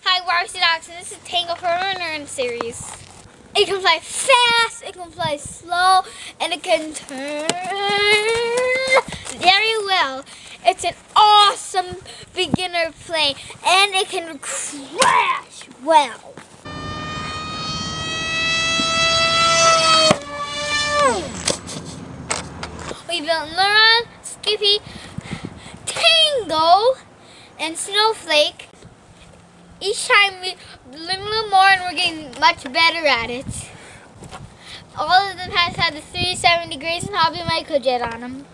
Hi, RCDOX, and this is Tango for our NEURON series. It can fly fast, it can fly slow, and it can turn very well. It's an awesome beginner plane, and it can crash well. We built NEURON, Skippy, Tango, and Snowflake. Each time we learn a little more and we're getting much better at it. All of them has had the 370 Grayson Hobby MegaJet on them.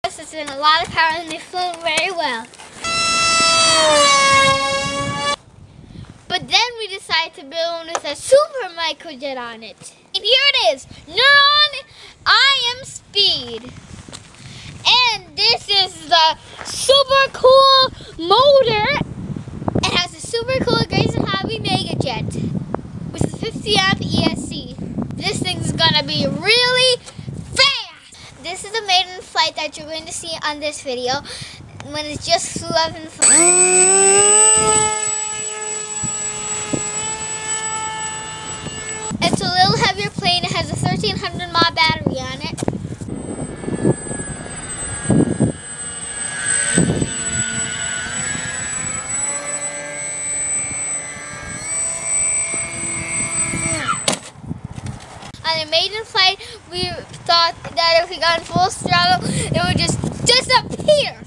It's been a lot of power and they've flown very well. But then we decided to build one with a Super MegaJet on it. And here it is, NEURON I Am SPEED. And this is the super cool motor. It has a super cool Grayson Hobby MegaJet with a 50 amp ESC. This thing's gonna be really fast. This is the maiden flight that you're going to see on this video when it just flew up in flight. It's a little heavier plane. It has a 1300 mAh battery on it. On a maiden flight, we thought that if we got in full throttle, it would just disappear.